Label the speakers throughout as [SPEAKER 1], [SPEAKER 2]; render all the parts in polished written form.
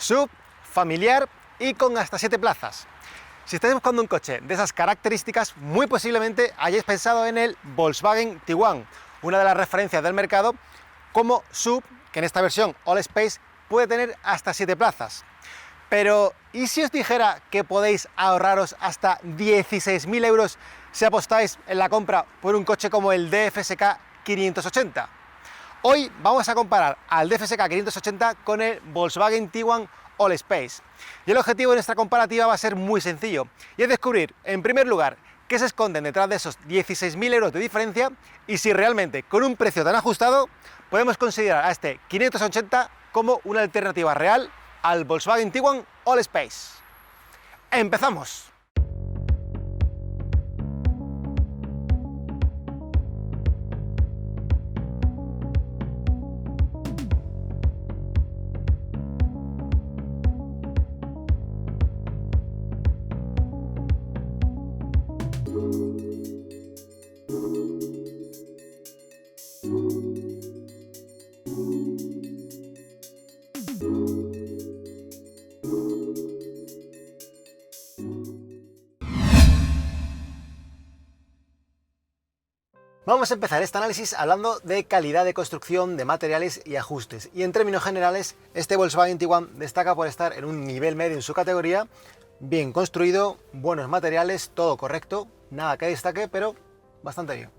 [SPEAKER 1] SUV, familiar y con hasta 7 plazas. Si estáis buscando un coche de esas características, muy posiblemente hayáis pensado en el Volkswagen Tiguan, una de las referencias del mercado como SUV, que en esta versión All Space puede tener hasta 7 plazas. Pero, ¿y si os dijera que podéis ahorraros hasta 16.000 euros si apostáis en la compra por un coche como el DFSK 580? Hoy vamos a comparar al DFSK 580 con el Volkswagen Tiguan All Space. Y el objetivo de nuestra comparativa va a ser muy sencillo, y es descubrir, en primer lugar, qué se esconden detrás de esos 16.000 euros de diferencia y si realmente, con un precio tan ajustado, podemos considerar a este 580 como una alternativa real al Volkswagen Tiguan All Space. ¡Empezamos! Vamos a empezar este análisis hablando de calidad de construcción, de materiales y ajustes. Y en términos generales, este Volkswagen Tiguan destaca por estar en un nivel medio en su categoría, bien construido, buenos materiales, todo correcto, nada que destaque, pero bastante bien.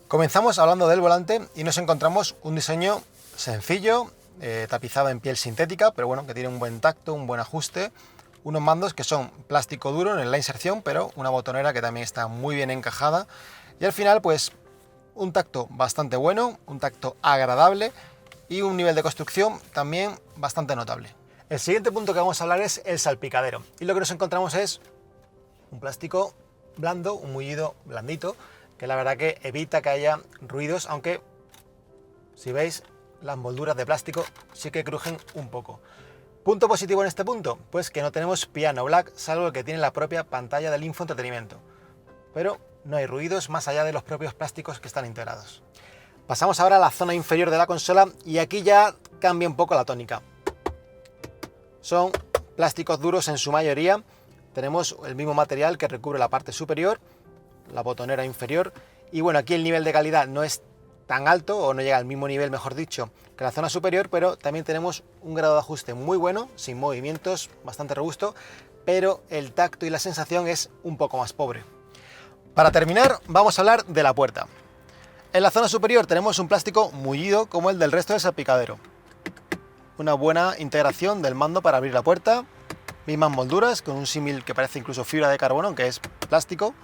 [SPEAKER 1] Comenzamos hablando del volante y nos encontramos un diseño sencillo, tapizado en piel sintética, pero bueno, que tiene un buen tacto, un buen ajuste, unos mandos que son plástico duro en la inserción, pero una botonera que también está muy bien encajada, y al final pues un tacto bastante bueno, un tacto agradable y un nivel de construcción también bastante notable. El siguiente punto que vamos a hablar es el salpicadero, y lo que nos encontramos es un plástico blando, un mullido blandito, que la verdad que evita que haya ruidos, aunque si veis las molduras de plástico sí que crujen un poco. Punto positivo en este punto, pues que no tenemos piano black, salvo el que tiene la propia pantalla del infoentretenimiento, pero no hay ruidos más allá de los propios plásticos que están integrados. Pasamos ahora a la zona inferior de la consola y aquí ya cambia un poco la tónica. Son plásticos duros en su mayoría, tenemos el mismo material que recubre la parte superior, la botonera inferior, y bueno, aquí el nivel de calidad no es tan alto, o no llega al mismo nivel, mejor dicho, que la zona superior, pero también tenemos un grado de ajuste muy bueno, sin movimientos, bastante robusto, pero el tacto y la sensación es un poco más pobre. Para terminar, vamos a hablar de la puerta. En la zona superior tenemos un plástico mullido como el del resto del salpicadero. Una buena integración del mando para abrir la puerta, mismas molduras, con un símil que parece incluso fibra de carbono, aunque es plástico.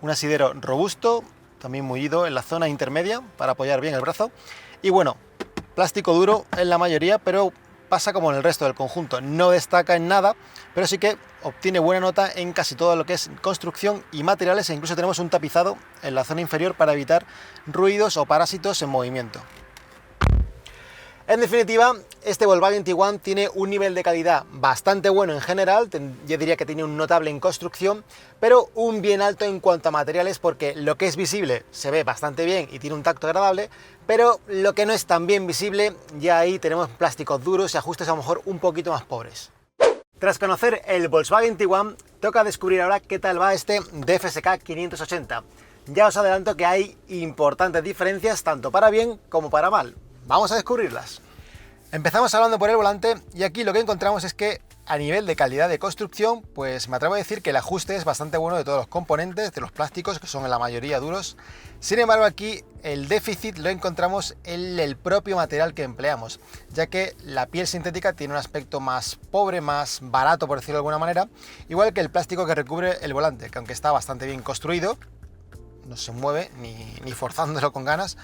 [SPEAKER 1] Un asidero robusto, también mullido en la zona intermedia para apoyar bien el brazo. Y bueno, plástico duro en la mayoría, pero pasa como en el resto del conjunto. No destaca en nada, pero sí que obtiene buena nota en casi todo lo que es construcción y materiales, e incluso tenemos un tapizado en la zona inferior para evitar ruidos o parásitos en movimiento. En definitiva, este Volkswagen Tiguan tiene un nivel de calidad bastante bueno en general, yo diría que tiene un notable en construcción, pero un bien alto en cuanto a materiales, porque lo que es visible se ve bastante bien y tiene un tacto agradable, pero lo que no es tan bien visible, ya ahí tenemos plásticos duros y ajustes a lo mejor un poquito más pobres. Tras conocer el Volkswagen Tiguan, toca descubrir ahora qué tal va este DFSK 580. Ya os adelanto que hay importantes diferencias tanto para bien como para mal. Vamos a descubrirlas. Empezamos hablando por el volante y aquí lo que encontramos es que a nivel de calidad de construcción, pues me atrevo a decir que el ajuste es bastante bueno de todos los componentes, de los plásticos, que son en la mayoría duros. Sin embargo, aquí el déficit lo encontramos en el propio material que empleamos, ya que la piel sintética tiene un aspecto más pobre, más barato, por decirlo de alguna manera, igual que el plástico que recubre el volante, que aunque está bastante bien construido, no se mueve ni forzándolo con ganas,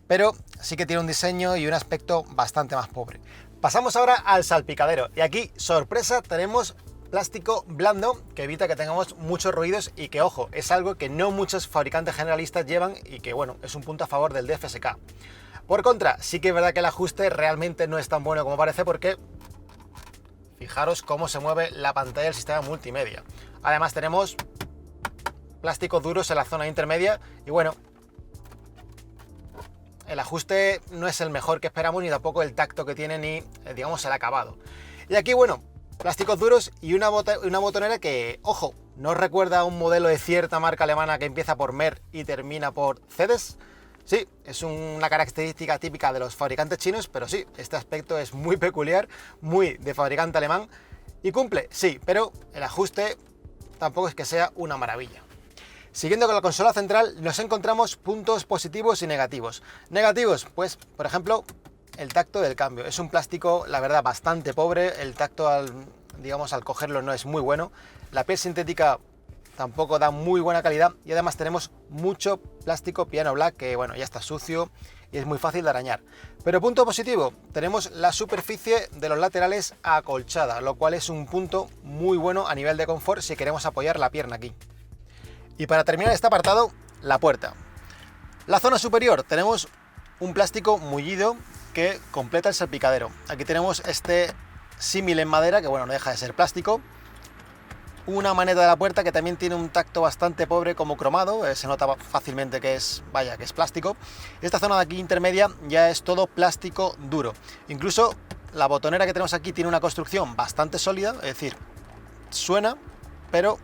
[SPEAKER 1] pero sí que tiene un diseño y un aspecto bastante más pobre. Pasamos ahora al salpicadero y aquí, sorpresa, tenemos plástico blando que evita que tengamos muchos ruidos y que, ojo, es algo que no muchos fabricantes generalistas llevan y que, bueno, es un punto a favor del DFSK. Por contra, sí que es verdad que el ajuste realmente no es tan bueno como parece, porque fijaros cómo se mueve la pantalla del sistema multimedia. Además tenemos plásticos duros en la zona intermedia y bueno, el ajuste no es el mejor que esperamos, ni tampoco el tacto que tiene, ni digamos el acabado. Y aquí, bueno, plásticos duros y una botonera que, ojo, ¿no os recuerda a un modelo de cierta marca alemana que empieza por Mer y termina por Cedes? Sí, es una característica típica de los fabricantes chinos, pero sí, este aspecto es muy peculiar, muy de fabricante alemán y cumple, sí, pero el ajuste tampoco es que sea una maravilla. Siguiendo con la consola central, nos encontramos puntos positivos y negativos. Negativos, pues, por ejemplo, el tacto del cambio. Es un plástico, la verdad, bastante pobre. El tacto, al cogerlo no es muy bueno. La piel sintética tampoco da muy buena calidad y además tenemos mucho plástico piano black que, bueno, ya está sucio y es muy fácil de arañar. Pero punto positivo, tenemos la superficie de los laterales acolchada, lo cual es un punto muy bueno a nivel de confort si queremos apoyar la pierna aquí. Y para terminar este apartado, la puerta. La zona superior tenemos un plástico mullido que completa el salpicadero. Aquí tenemos este símil en madera que, bueno, no deja de ser plástico. Una maneta de la puerta que también tiene un tacto bastante pobre como cromado, se nota fácilmente que es plástico. Esta zona de aquí intermedia ya es todo plástico duro. Incluso la botonera que tenemos aquí tiene una construcción bastante sólida, es decir, suena, pero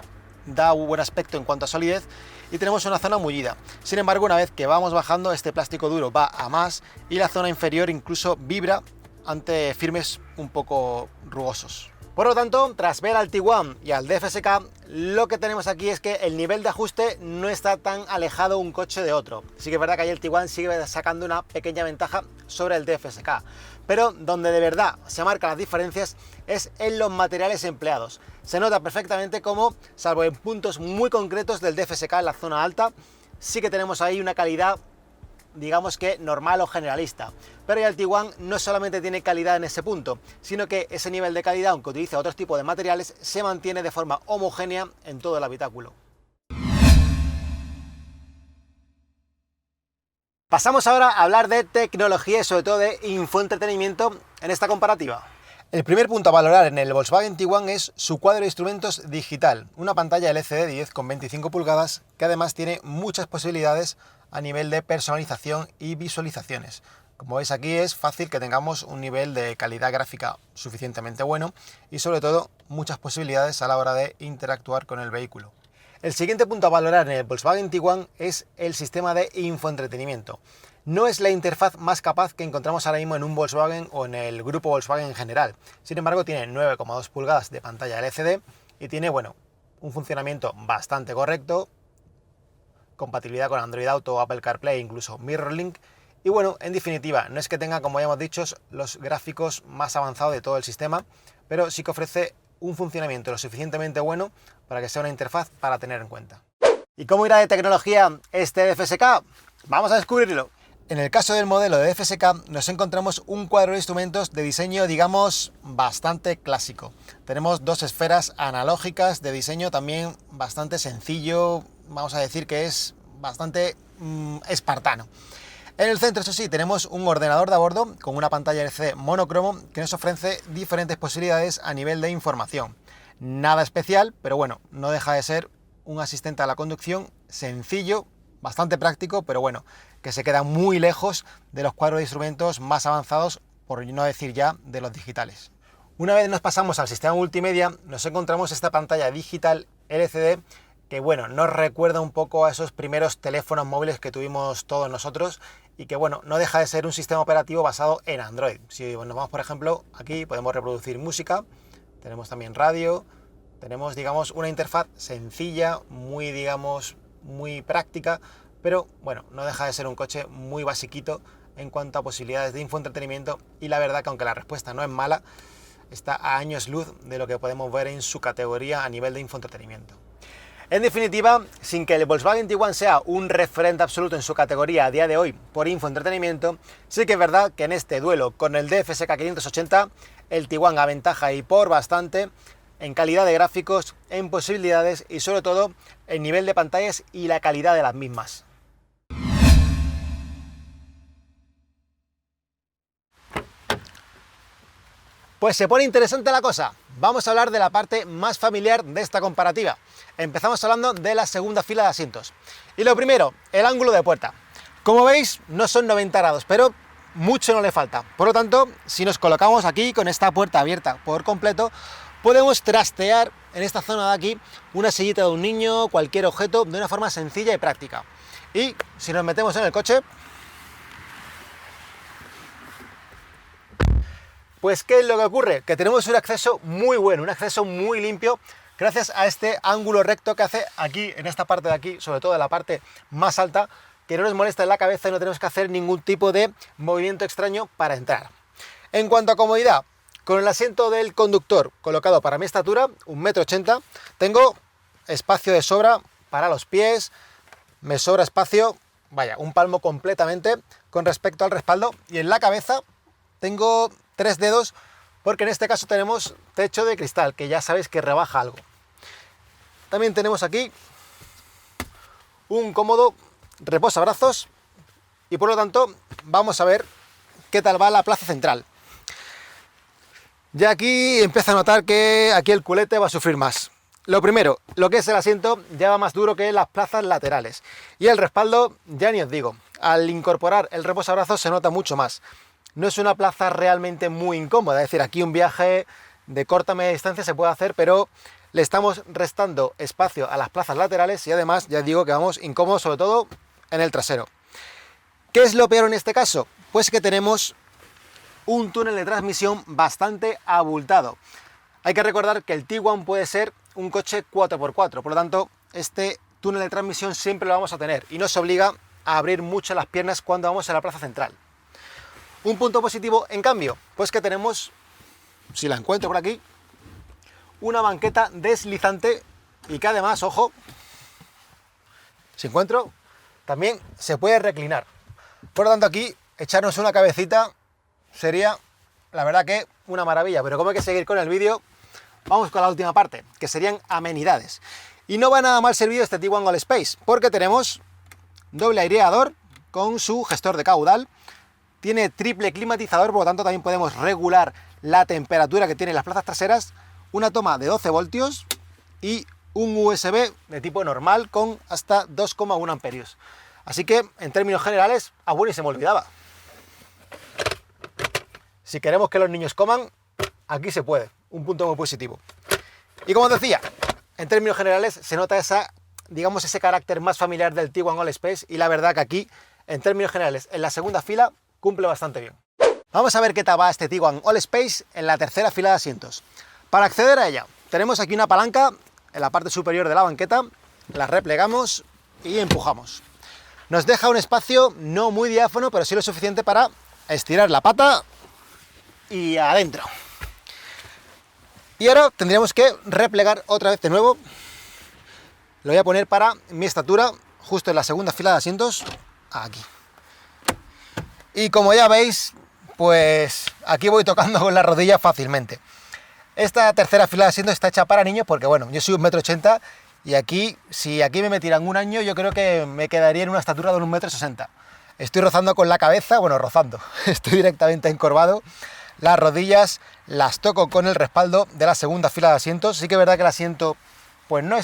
[SPEAKER 1] da un buen aspecto en cuanto a solidez, y tenemos una zona mullida. Sin embargo, una vez que vamos bajando, este plástico duro va a más y la zona inferior incluso vibra ante firmes un poco rugosos. Por lo tanto, tras ver al Tiguan y al DFSK, lo que tenemos aquí es que el nivel de ajuste no está tan alejado un coche de otro. Sí que es verdad que ahí el Tiguan sigue sacando una pequeña ventaja sobre el DFSK, pero donde de verdad se marcan las diferencias es en los materiales empleados. Se nota perfectamente cómo, salvo en puntos muy concretos del DFSK en la zona alta, sí que tenemos ahí una calidad, digamos que normal o generalista, pero ya el Tiguan no solamente tiene calidad en ese punto, sino que ese nivel de calidad, aunque utiliza otros tipos de materiales, se mantiene de forma homogénea en todo el habitáculo. Pasamos ahora a hablar de tecnología y sobre todo de infoentretenimiento en esta comparativa. El primer punto a valorar en el Volkswagen Tiguan es su cuadro de instrumentos digital, una pantalla LCD de 10,25 pulgadas que además tiene muchas posibilidades a nivel de personalización y visualizaciones. Como veis aquí es fácil que tengamos un nivel de calidad gráfica suficientemente bueno y sobre todo muchas posibilidades a la hora de interactuar con el vehículo. El siguiente punto a valorar en el Volkswagen Tiguan es el sistema de infoentretenimiento. No es la interfaz más capaz que encontramos ahora mismo en un Volkswagen o en el grupo Volkswagen en general. Sin embargo, tiene 9,2 pulgadas de pantalla LCD y tiene, bueno, un funcionamiento bastante correcto, compatibilidad con Android Auto, Apple CarPlay, incluso MirrorLink. Y bueno, en definitiva, no es que tenga, como ya hemos dicho, los gráficos más avanzados de todo el sistema, pero sí que ofrece un funcionamiento lo suficientemente bueno para que sea una interfaz para tener en cuenta. ¿Y cómo irá de tecnología este DFSK? Vamos a descubrirlo. En el caso del modelo de DFSK nos encontramos un cuadro de instrumentos de diseño, digamos, bastante clásico. Tenemos dos esferas analógicas de diseño también bastante sencillo, vamos a decir que es bastante espartano. En el centro, eso sí, tenemos un ordenador de a bordo con una pantalla LCD monocromo que nos ofrece diferentes posibilidades a nivel de información. Nada especial, pero bueno, no deja de ser un asistente a la conducción sencillo, bastante práctico, pero bueno, que se queda muy lejos de los cuadros de instrumentos más avanzados, por no decir ya de los digitales. Una vez nos pasamos al sistema multimedia, nos encontramos esta pantalla digital LCD que, bueno, nos recuerda un poco a esos primeros teléfonos móviles que tuvimos todos nosotros y que, bueno, no deja de ser un sistema operativo basado en Android. Si nos vamos, por ejemplo, aquí podemos reproducir música, tenemos también radio, tenemos, digamos, una interfaz sencilla, muy, digamos, muy práctica, pero bueno, no deja de ser un coche muy basiquito en cuanto a posibilidades de infoentretenimiento y la verdad que aunque la respuesta no es mala, está a años luz de lo que podemos ver en su categoría a nivel de infoentretenimiento. En definitiva, sin que el Volkswagen Tiguan sea un referente absoluto en su categoría a día de hoy por infoentretenimiento, sí que es verdad que en este duelo con el DFSK 580, el Tiguan aventaja y por bastante en calidad de gráficos, en posibilidades y sobre todo en nivel de pantallas y la calidad de las mismas. Pues se pone interesante la cosa. Vamos a hablar de la parte más familiar de esta comparativa. Empezamos hablando de la segunda fila de asientos. Y lo primero, el ángulo de puerta. Como veis, no son 90 grados, pero mucho no le falta. Por lo tanto, si nos colocamos aquí con esta puerta abierta por completo, podemos trastear en esta zona de aquí una sillita de un niño, cualquier objeto, de una forma sencilla y práctica. Y si nos metemos en el coche, pues ¿qué es lo que ocurre? Que tenemos un acceso muy bueno, un acceso muy limpio, gracias a este ángulo recto que hace aquí, en esta parte de aquí, sobre todo en la parte más alta, que no nos molesta en la cabeza y no tenemos que hacer ningún tipo de movimiento extraño para entrar. En cuanto a comodidad, con el asiento del conductor colocado para mi estatura, 1,80 m, tengo espacio de sobra para los pies, me sobra espacio, vaya, un palmo completamente con respecto al respaldo, y en la cabeza tengo 3 dedos, porque en este caso tenemos techo de cristal, que ya sabéis que rebaja algo. También tenemos aquí un cómodo reposabrazos y por lo tanto vamos a ver qué tal va la plaza central. Ya aquí empiezo a notar que aquí el culete va a sufrir más. Lo primero, lo que es el asiento ya va más duro que las plazas laterales, y el respaldo ya ni os digo, al incorporar el reposabrazos se nota mucho más. No es una plaza realmente muy incómoda, es decir, aquí un viaje de corta media distancia se puede hacer, pero le estamos restando espacio a las plazas laterales y además ya digo que vamos incómodos, sobre todo en el trasero. ¿Qué es lo peor en este caso? Pues que tenemos un túnel de transmisión bastante abultado. Hay que recordar que el Tiguan puede ser un coche 4x4, por lo tanto este túnel de transmisión siempre lo vamos a tener y nos obliga a abrir mucho las piernas cuando vamos a la plaza central. Un punto positivo, en cambio, pues que tenemos, si la encuentro por aquí, una banqueta deslizante y que además, ojo, si encuentro, también se puede reclinar. Por lo tanto, aquí echarnos una cabecita sería, la verdad, que una maravilla. Pero como hay que seguir con el vídeo, vamos con la última parte, que serían amenidades. Y no va nada mal servido este Tiguan Allspace, porque tenemos doble aireador con su gestor de caudal, tiene triple climatizador, por lo tanto también podemos regular la temperatura que tienen las plazas traseras, una toma de 12 voltios y un USB de tipo normal con hasta 2,1 amperios. Así que, en términos generales, bueno, y se me olvidaba. Si queremos que los niños coman, aquí se puede, un punto muy positivo. Y como os decía, en términos generales se nota digamos, ese carácter más familiar del Tiguan Allspace, y la verdad que aquí, en términos generales, en la segunda fila, cumple bastante bien. Vamos a ver qué tal va este Tiguan Allspace en la tercera fila de asientos. Para acceder a ella, tenemos aquí una palanca en la parte superior de la banqueta, la replegamos y empujamos. Nos deja un espacio no muy diáfano, pero sí lo suficiente para estirar la pata y adentro. Y ahora tendríamos que replegar otra vez de nuevo. Lo voy a poner para mi estatura, justo en la segunda fila de asientos, aquí. Y como ya veis, pues aquí voy tocando con la rodilla fácilmente. Esta tercera fila de asientos está hecha para niños porque, bueno, yo soy 1,80 m y aquí, si aquí me metieran un año, yo creo que me quedaría en una estatura de 1,60 m. Estoy rozando con la cabeza, bueno, rozando, estoy directamente encorvado. Las rodillas las toco con el respaldo de la segunda fila de asientos. Sí que es verdad que el asiento pues no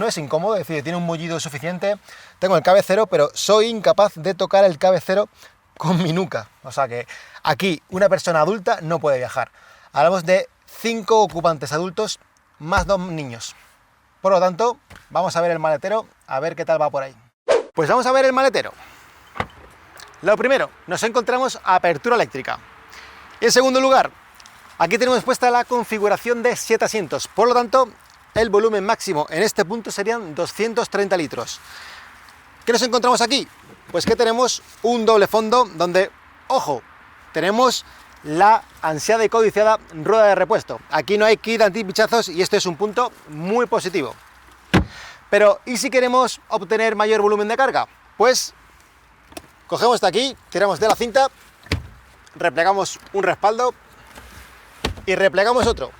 [SPEAKER 1] es incómodo, es decir, tiene un mullido suficiente. Tengo el cabecero, pero soy incapaz de tocar el cabecero con mi nuca. O sea que aquí una persona adulta no puede viajar. Hablamos de 5 ocupantes adultos más 2 niños. Por lo tanto, vamos a ver el maletero, a ver qué tal va por ahí. Pues vamos a ver el maletero. Lo primero, nos encontramos apertura eléctrica. En segundo lugar, aquí tenemos puesta la configuración de 7 asientos, por lo tanto, el volumen máximo en este punto serían 230 litros. ¿Qué nos encontramos aquí? Pues que tenemos un doble fondo donde, ojo, tenemos la ansiada y codiciada rueda de repuesto. Aquí no hay kit antipinchazos y esto es un punto muy positivo. Pero, ¿y si queremos obtener mayor volumen de carga? Pues cogemos de aquí, tiramos de la cinta, replegamos un respaldo y replegamos otro.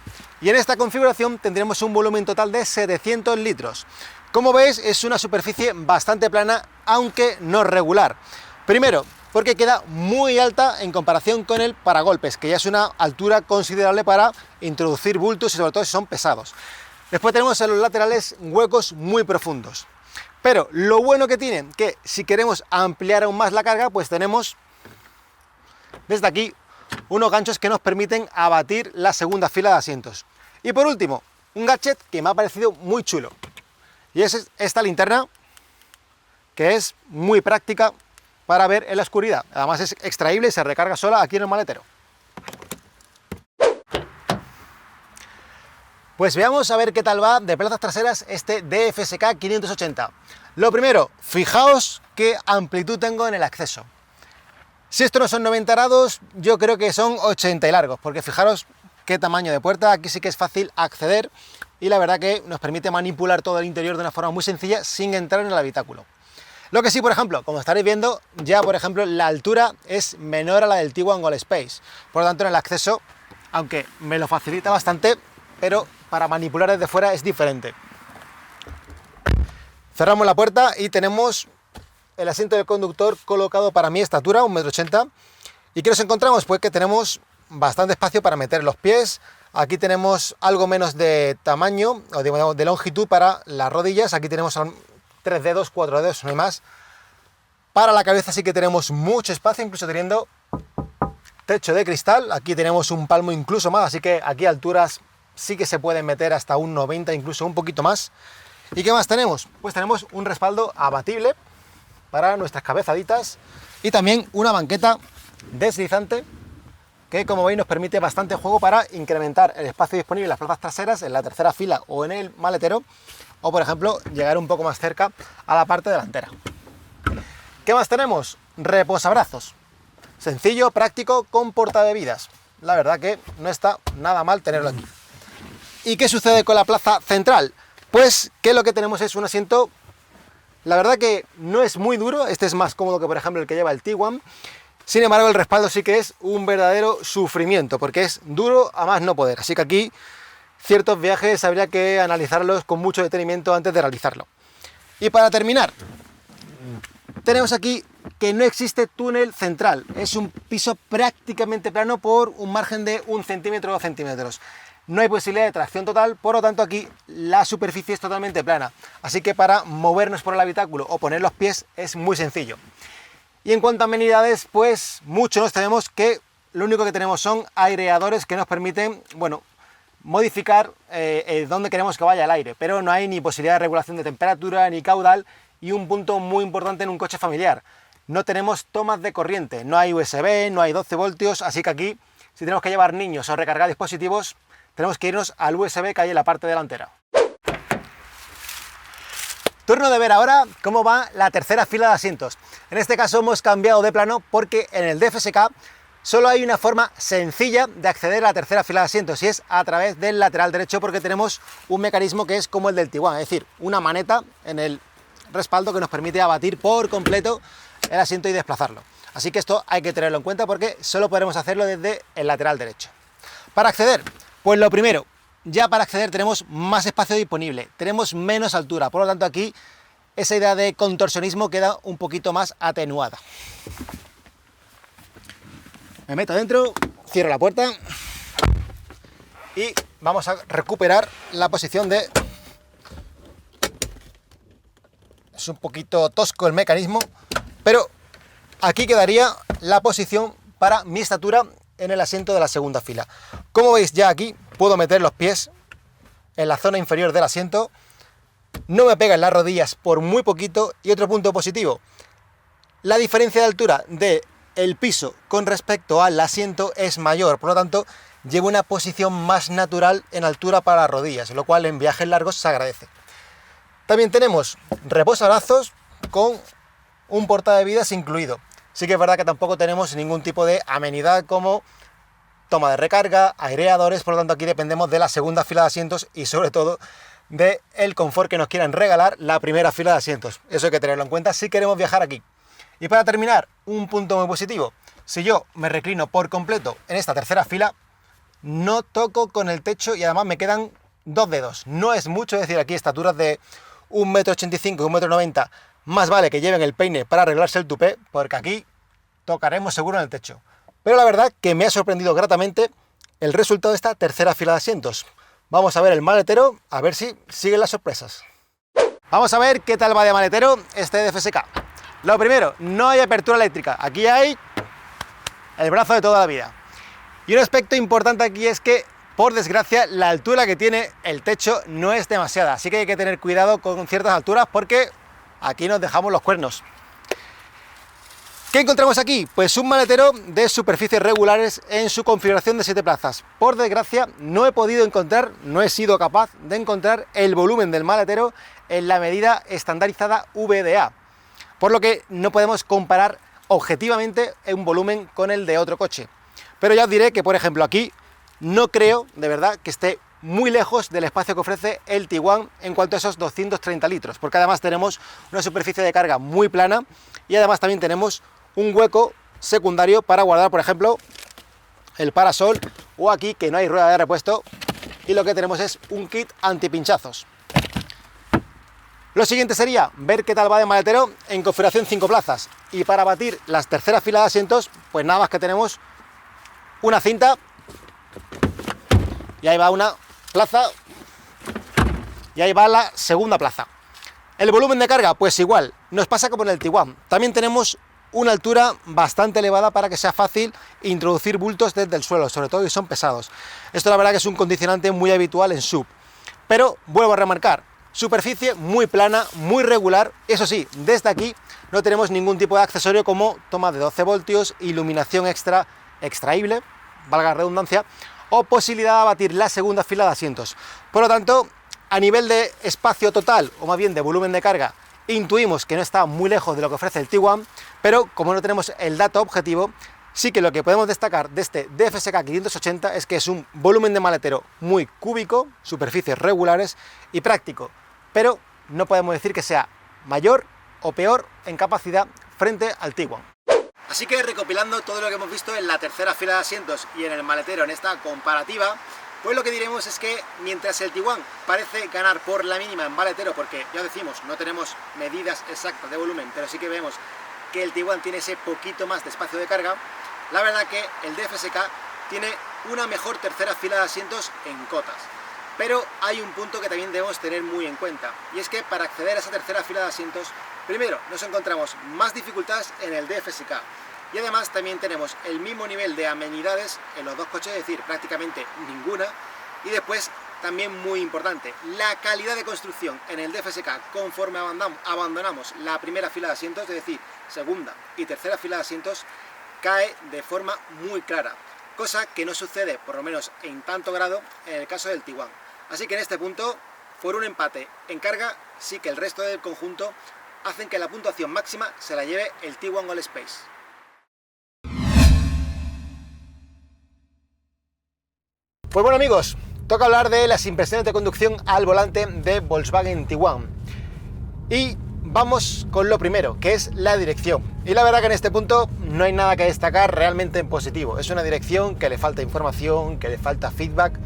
[SPEAKER 1] Y en esta configuración tendremos un volumen total de 700 litros. Como veis, es una superficie bastante plana, aunque no regular. Primero, porque queda muy alta en comparación con el paragolpes, que ya es una altura considerable para introducir bultos y sobre todo si son pesados. Después tenemos en los laterales huecos muy profundos. Pero lo bueno que tienen, que si queremos ampliar aún más la carga, pues tenemos desde aquí unos ganchos que nos permiten abatir la segunda fila de asientos. Y por último, un gadget que me ha parecido muy chulo, y es esta linterna, que es muy práctica para ver en la oscuridad. Además es extraíble y se recarga sola aquí en el maletero. Pues veamos a ver qué tal va de plazas traseras este DFSK 580. Lo primero, fijaos qué amplitud tengo en el acceso. Si esto no son 90 grados, yo creo que son 80 y largos, porque fijaros qué tamaño de puerta. Aquí sí que es fácil acceder y la verdad que nos permite manipular todo el interior de una forma muy sencilla sin entrar en el habitáculo. Lo que sí, por ejemplo, como estaréis viendo, ya por ejemplo la altura es menor a la del Tiguan All-Space. Por lo tanto, en el acceso, aunque me lo facilita bastante, pero para manipular desde fuera es diferente. Cerramos la puerta y tenemos el asiento del conductor colocado para mi estatura, 1,80 m. ¿Y qué nos encontramos? Pues que tenemos bastante espacio para meter los pies. Aquí tenemos algo menos de tamaño, o digamos de longitud para las rodillas. Aquí tenemos 3 dedos, 4 dedos, no hay más. Para la cabeza sí que tenemos mucho espacio, incluso teniendo techo de cristal. Aquí tenemos un palmo incluso más, así que aquí a alturas sí que se pueden meter hasta un 90, incluso un poquito más. ¿Y qué más tenemos? Pues tenemos un respaldo abatible para nuestras cabezaditas y también una banqueta deslizante que, como veis, nos permite bastante juego para incrementar el espacio disponible en las plazas traseras, en la tercera fila o en el maletero, o por ejemplo llegar un poco más cerca a la parte delantera. ¿Qué más tenemos? Reposabrazos. Sencillo, práctico, con portabebidas. La verdad que no está nada mal tenerlo aquí. ¿Y qué sucede con la plaza central? Pues que lo que tenemos es un asiento, la verdad que no es muy duro. Este es más cómodo que por ejemplo el que lleva el Tiguan. Sin embargo, el respaldo sí que es un verdadero sufrimiento, porque es duro a más no poder. Así que aquí ciertos viajes habría que analizarlos con mucho detenimiento antes de realizarlo. Y para terminar, tenemos aquí que no existe túnel central. Es un piso prácticamente plano por un margen de 1 centímetro o 2 centímetros. No hay posibilidad de tracción total, por lo tanto aquí la superficie es totalmente plana. Así que para movernos por el habitáculo o poner los pies es muy sencillo. Y en cuanto a amenidades, pues mucho nos tenemos que lo único que tenemos son aireadores que nos permiten, bueno, modificar dónde queremos que vaya el aire, pero no hay ni posibilidad de regulación de temperatura ni caudal. Y un punto muy importante en un coche familiar, no tenemos tomas de corriente, no hay USB, no hay 12 voltios, así que aquí si tenemos que llevar niños o recargar dispositivos, tenemos que irnos al USB que hay en la parte delantera. Turno de ver ahora cómo va la tercera fila de asientos. En este caso hemos cambiado de plano porque en el DFSK solo hay una forma sencilla de acceder a la tercera fila de asientos y es a través del lateral derecho, porque tenemos un mecanismo que es como el del Tiguan, es decir, una maneta en el respaldo que nos permite abatir por completo el asiento y desplazarlo. Así que esto hay que tenerlo en cuenta porque solo podremos hacerlo desde el lateral derecho. Para acceder, pues lo primero, ya para acceder tenemos más espacio disponible, tenemos menos altura, por lo tanto aquí esa idea de contorsionismo queda un poquito más atenuada. Me meto dentro, cierro la puerta y vamos a recuperar la posición de... Es un poquito tosco el mecanismo, pero aquí quedaría la posición para mi estatura en el asiento de la segunda fila. Como veis, ya aquí puedo meter los pies en la zona inferior del asiento, no me pegan las rodillas por muy poquito. Y otro punto positivo, la diferencia de altura del piso con respecto al asiento es mayor, por lo tanto llevo una posición más natural en altura para las rodillas, lo cual en viajes largos se agradece. También tenemos reposabrazos con un portabebidas incluido. Sí que es verdad que tampoco tenemos ningún tipo de amenidad como toma de recarga, aireadores, por lo tanto aquí dependemos de la segunda fila de asientos y sobre todo del confort que nos quieran regalar la primera fila de asientos. Eso hay que tenerlo en cuenta si queremos viajar aquí. Y para terminar, un punto muy positivo. Si yo me reclino por completo en esta tercera fila, no toco con el techo y además me quedan 2 dedos. No es mucho, es decir, aquí estaturas de 1,85 m y 1,90 m, más vale que lleven el peine para arreglarse el tupé, porque aquí tocaremos seguro en el techo. Pero la verdad que me ha sorprendido gratamente el resultado de esta tercera fila de asientos. Vamos a ver el maletero, a ver si siguen las sorpresas. Vamos a ver qué tal va de maletero este DFSK. Lo primero, no hay apertura eléctrica. Aquí hay el brazo de toda la vida. Y un aspecto importante aquí es que, por desgracia, la altura que tiene el techo no es demasiada, así que hay que tener cuidado con ciertas alturas porque aquí nos dejamos los cuernos. ¿Qué encontramos aquí? Pues un maletero de superficies regulares en su configuración de 7 plazas. Por desgracia, no he sido capaz de encontrar el volumen del maletero en la medida estandarizada VDA, por lo que no podemos comparar objetivamente un volumen con el de otro coche. Pero ya os diré que, por ejemplo, aquí no creo, de verdad, que esté muy lejos del espacio que ofrece el Tiguan en cuanto a esos 230 litros, porque además tenemos una superficie de carga muy plana y además también tenemos un hueco secundario para guardar, por ejemplo, el parasol, o aquí que no hay rueda de repuesto y lo que tenemos es un kit antipinchazos. Lo siguiente sería ver qué tal va de maletero en configuración 5 plazas, y para batir las terceras filas de asientos, pues nada más que tenemos una cinta y ahí va una plaza y ahí va la segunda plaza. El volumen de carga, pues igual, nos pasa como en el Tiguan. También tenemos una altura bastante elevada para que sea fácil introducir bultos desde el suelo, sobre todo si son pesados. Esto la verdad que es un condicionante muy habitual en SUV. Pero vuelvo a remarcar, superficie muy plana, muy regular. Eso sí, desde aquí no tenemos ningún tipo de accesorio como toma de 12 voltios, iluminación extra extraíble, valga la redundancia, o posibilidad de abatir la segunda fila de asientos. Por lo tanto, a nivel de espacio total, o más bien de volumen de carga, intuimos que no está muy lejos de lo que ofrece el Tiguan, pero como no tenemos el dato objetivo, sí que lo que podemos destacar de este DFSK 580 es que es un volumen de maletero muy cúbico, superficies regulares y práctico, pero no podemos decir que sea mayor o peor en capacidad frente al Tiguan. Así que recopilando todo lo que hemos visto en la tercera fila de asientos y en el maletero en esta comparativa, pues lo que diremos es que mientras el Tiguan parece ganar por la mínima en maletero, porque ya decimos, no tenemos medidas exactas de volumen, pero sí que vemos que el Tiguan tiene ese poquito más de espacio de carga, la verdad que el DFSK tiene una mejor tercera fila de asientos en cotas. Pero hay un punto que también debemos tener muy en cuenta, y es que para acceder a esa tercera fila de asientos, primero nos encontramos más dificultades en el DFSK, y además también tenemos el mismo nivel de amenidades en los dos coches, es decir, prácticamente ninguna. Y después, también muy importante, la calidad de construcción en el DFSK conforme abandonamos la primera fila de asientos, es decir, segunda y tercera fila de asientos, cae de forma muy clara, cosa que no sucede, por lo menos en tanto grado, en el caso del Tiguan. Así que en este punto, por un empate en carga, sí que el resto del conjunto hacen que la puntuación máxima se la lleve el Tiguan All-Space. Pues bueno amigos, toca hablar de las impresiones de conducción al volante de Volkswagen Tiguan. Y vamos con lo primero, que es la dirección. Y la verdad que en este punto no hay nada que destacar realmente en positivo. Es una dirección que le falta información, que le falta feedback,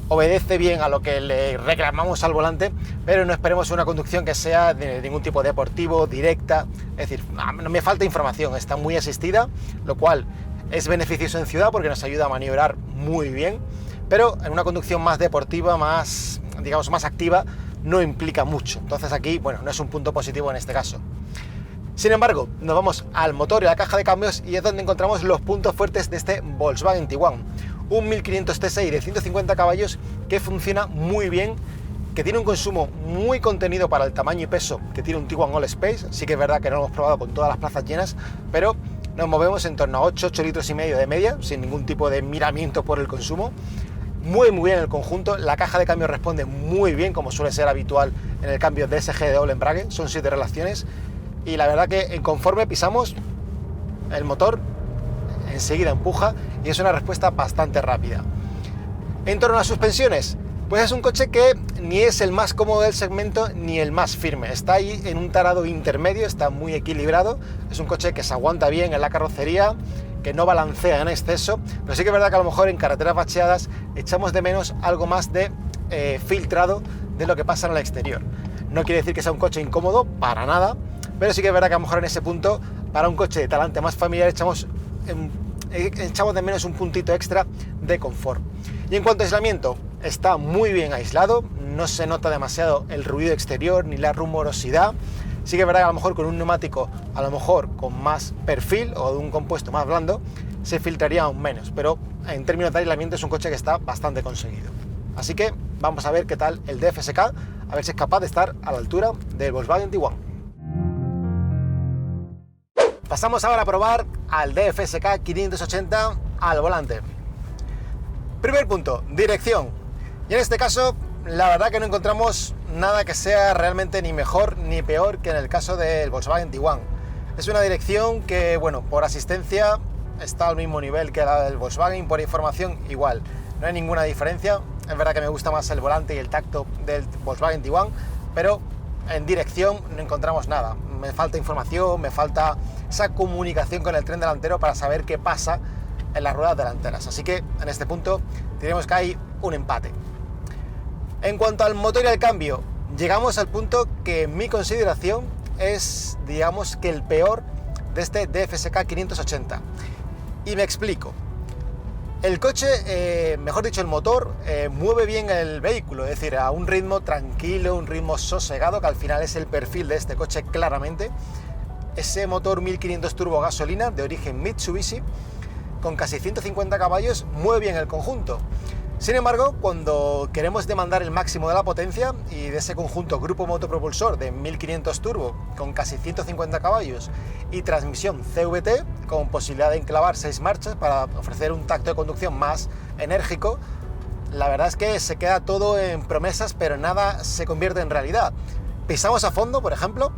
[SPEAKER 1] obedece bien a lo que le reclamamos al volante, pero no esperemos una conducción que sea de ningún tipo deportivo, directa. Es decir, no me falta información, está muy asistida, lo cual es beneficioso en ciudad porque nos ayuda a maniobrar muy bien. Pero en una conducción más deportiva, más, digamos, más activa, no implica mucho. Entonces aquí, bueno, no es un punto positivo en este caso. Sin embargo, nos vamos al motor y a la caja de cambios y es donde encontramos los puntos fuertes de este Volkswagen Tiguan. Un 1500 TSI de 150 caballos que funciona muy bien, que tiene un consumo muy contenido para el tamaño y peso que tiene un Tiguan All-Space. Sí que es verdad que no lo hemos probado con todas las plazas llenas, pero nos movemos en torno a 8 litros y medio de media, sin ningún tipo de miramiento por el consumo. Muy bien el conjunto, la caja de cambio responde muy bien, como suele ser habitual en el cambio DSG de doble embrague, son 7 relaciones, y la verdad que conforme pisamos el motor enseguida empuja y es una respuesta bastante rápida. En torno a las suspensiones, pues es un coche que ni es el más cómodo del segmento ni el más firme, está ahí en un tarado intermedio, está muy equilibrado, es un coche que se aguanta bien en la carrocería, que no balancea en exceso, pero sí que es verdad que a lo mejor en carreteras bacheadas echamos de menos algo más de filtrado de lo que pasa en el exterior. No quiere decir que sea un coche incómodo, para nada, pero sí que es verdad que a lo mejor en ese punto, para un coche de talante más familiar, echamos de menos un puntito extra de confort. Y en cuanto a aislamiento, está muy bien aislado, no se nota demasiado el ruido exterior ni la rumorosidad. Sí que es verdad que a lo mejor con un neumático, a lo mejor con más perfil o de un compuesto más blando, se filtraría aún menos, pero en términos de aislamiento es un coche que está bastante conseguido. Así que vamos a ver qué tal el DFSK, a ver si es capaz de estar a la altura del Volkswagen Tiguan. Pasamos ahora a probar al DFSK 580 al volante. Primer punto, dirección. Y en este caso, la verdad que no encontramos nada que sea realmente ni mejor ni peor que en el caso del Volkswagen Tiguan. Es una dirección que, bueno, por asistencia está al mismo nivel que la del Volkswagen, por información igual. No hay ninguna diferencia. Es verdad que me gusta más el volante y el tacto del Volkswagen Tiguan, pero en dirección no encontramos nada. Me falta información, me falta esa comunicación con el tren delantero para saber qué pasa en las ruedas delanteras. Así que en este punto diremos que hay un empate. En cuanto al motor y al cambio, llegamos al punto que en mi consideración es, digamos, que el peor de este DFSK 580. Y me explico. El coche, mejor dicho el motor, mueve bien el vehículo, es decir, a un ritmo tranquilo, un ritmo sosegado, que al final es el perfil de este coche claramente. Ese motor 1500 turbo gasolina de origen Mitsubishi, con casi 150 caballos, mueve bien el conjunto. Sin embargo, cuando queremos demandar el máximo de la potencia y de ese conjunto grupo motopropulsor de 1500 turbo con casi 150 caballos y transmisión CVT con posibilidad de enclavar 6 marchas para ofrecer un tacto de conducción más enérgico, la verdad es que se queda todo en promesas, pero nada se convierte en realidad. Pisamos a fondo, por ejemplo,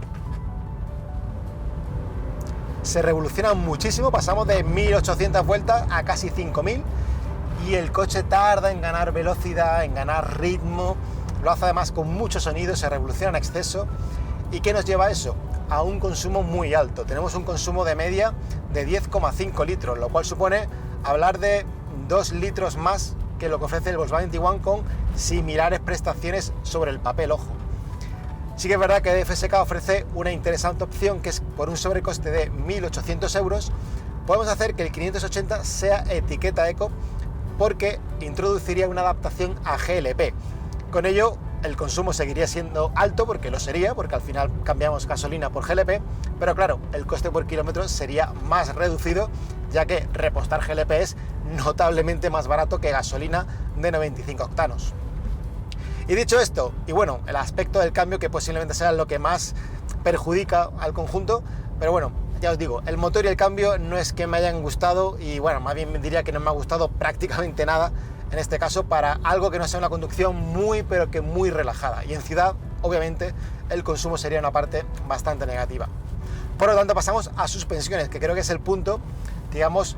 [SPEAKER 1] se revoluciona muchísimo, pasamos de 1800 vueltas a casi 5000 y el coche tarda en ganar velocidad, en ganar ritmo, lo hace además con mucho sonido, se revoluciona en exceso. ¿Y qué nos lleva a eso? A un consumo muy alto. Tenemos un consumo de media de 10,5 litros, lo cual supone hablar de 2 litros más que lo que ofrece el Volkswagen Tiguan con similares prestaciones sobre el papel, ojo. Sí que es verdad que DFSK ofrece una interesante opción, que es por un sobrecoste de 1.800 euros, podemos hacer que el 580 sea etiqueta eco, porque introduciría una adaptación a GLP. Con ello el consumo seguiría siendo alto, porque lo sería, porque al final cambiamos gasolina por GLP, pero claro, el coste por kilómetro sería más reducido, ya que repostar GLP es notablemente más barato que gasolina de 95 octanos. Y dicho esto, y bueno, el aspecto del cambio, que posiblemente sea lo que más perjudica al conjunto, pero bueno, ya os digo, el motor y el cambio no es que me hayan gustado, y bueno, más bien diría que no me ha gustado prácticamente nada en este caso, para algo que no sea una conducción muy, pero que muy relajada. Y en ciudad, obviamente, el consumo sería una parte bastante negativa. Por lo tanto, pasamos a suspensiones, que creo que es el punto, digamos,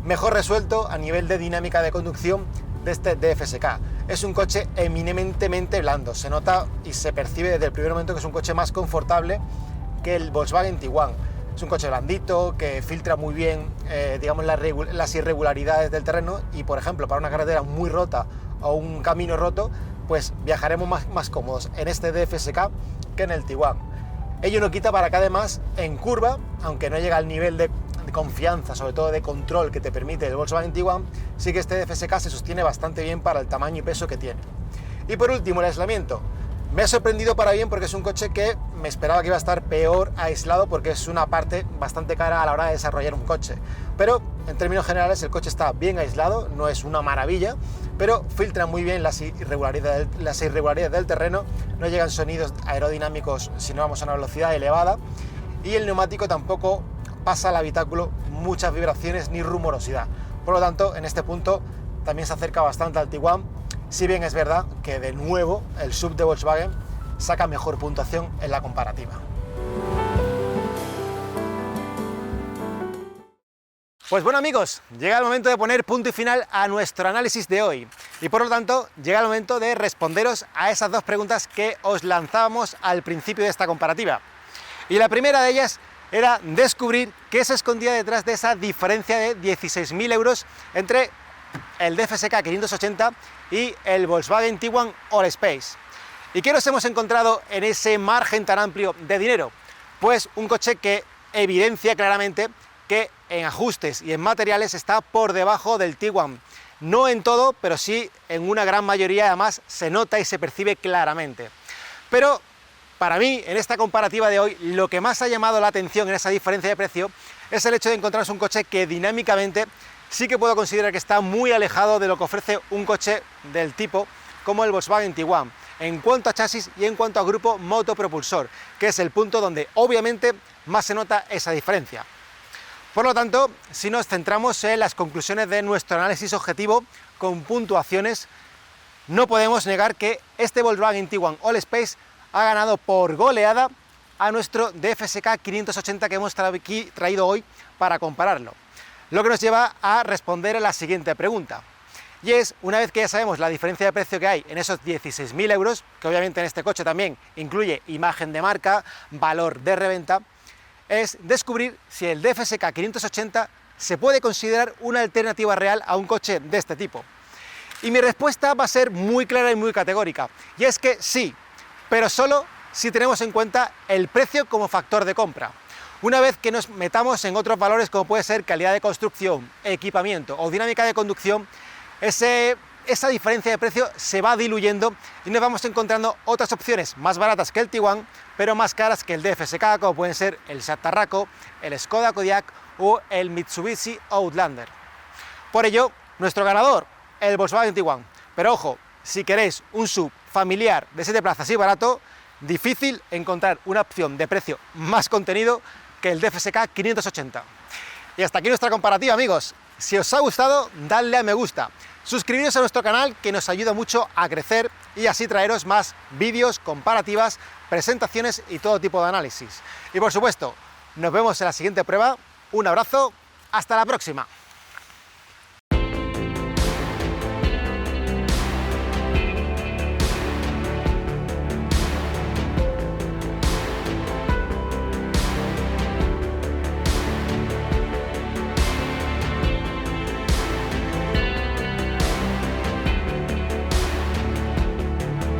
[SPEAKER 1] mejor resuelto a nivel de dinámica de conducción de este DFSK. Es un coche eminentemente blando, se nota y se percibe desde el primer momento que es un coche más confortable que el Volkswagen Tiguan. Es un coche blandito, que filtra muy bien, digamos, las irregularidades del terreno, y por ejemplo, para una carretera muy rota o un camino roto, pues viajaremos más cómodos en este DFSK que en el Tiguan. Ello no quita para que además en curva, aunque no llega al nivel de confianza, sobre todo de control, que te permite el Volkswagen Tiguan, sí que este DFSK se sostiene bastante bien para el tamaño y peso que tiene. Y por último, el aislamiento. Me ha sorprendido para bien, porque es un coche que me esperaba que iba a estar peor aislado, porque es una parte bastante cara a la hora de desarrollar un coche. Pero en términos generales el coche está bien aislado, no es una maravilla, pero filtra muy bien las irregularidades del terreno, no llegan sonidos aerodinámicos si no vamos a una velocidad elevada, y el neumático tampoco pasa al habitáculo muchas vibraciones ni rumorosidad. Por lo tanto, en este punto también se acerca bastante al Tiguan, si bien es verdad que de nuevo el SUV de Volkswagen saca mejor puntuación en la comparativa. Pues bueno amigos, llega el momento de poner punto y final a nuestro análisis de hoy, y por lo tanto llega el momento de responderos a esas dos preguntas que os lanzábamos al principio de esta comparativa. Y la primera de ellas era descubrir qué se escondía detrás de esa diferencia de 16.000 euros entre el DFSK 580 y el Volkswagen Tiguan Allspace. ¿Y qué nos hemos encontrado en ese margen tan amplio de dinero? Pues un coche que evidencia claramente que en ajustes y en materiales está por debajo del Tiguan. No en todo, pero sí en una gran mayoría, además se nota y se percibe claramente. Pero para mí, en esta comparativa de hoy, lo que más ha llamado la atención en esa diferencia de precio es el hecho de encontrarnos un coche que dinámicamente sí que puedo considerar que está muy alejado de lo que ofrece un coche del tipo como el Volkswagen Tiguan, en cuanto a chasis y en cuanto a grupo motopropulsor, que es el punto donde obviamente más se nota esa diferencia. Por lo tanto, si nos centramos en las conclusiones de nuestro análisis objetivo con puntuaciones, no podemos negar que este Volkswagen Tiguan All-Space ha ganado por goleada a nuestro DFSK 580 que hemos traído hoy para compararlo. Lo que nos lleva a responder a la siguiente pregunta. Y es, una vez que ya sabemos la diferencia de precio que hay en esos 16.000 euros, que obviamente en este coche también incluye imagen de marca, valor de reventa, es descubrir si el DFSK 580 se puede considerar una alternativa real a un coche de este tipo. Y mi respuesta va a ser muy clara y muy categórica, y es que sí, pero solo si tenemos en cuenta el precio como factor de compra. Una vez que nos metamos en otros valores como puede ser calidad de construcción, equipamiento o dinámica de conducción, esa diferencia de precio se va diluyendo y nos vamos encontrando otras opciones más baratas que el Tiguan, pero más caras que el DFSK, como pueden ser el Seat Tarraco, el Skoda Kodiaq o el Mitsubishi Outlander. Por ello, nuestro ganador, el Volkswagen Tiguan. Pero ojo, si queréis un SUV familiar de 7 plazas y barato, difícil encontrar una opción de precio más contenido que el DFSK 580. Y hasta aquí nuestra comparativa, amigos. Si os ha gustado, dadle a me gusta. Suscribiros a nuestro canal, que nos ayuda mucho a crecer y así traeros más vídeos, comparativas, presentaciones y todo tipo de análisis. Y por supuesto, nos vemos en la siguiente prueba. Un abrazo, hasta la próxima.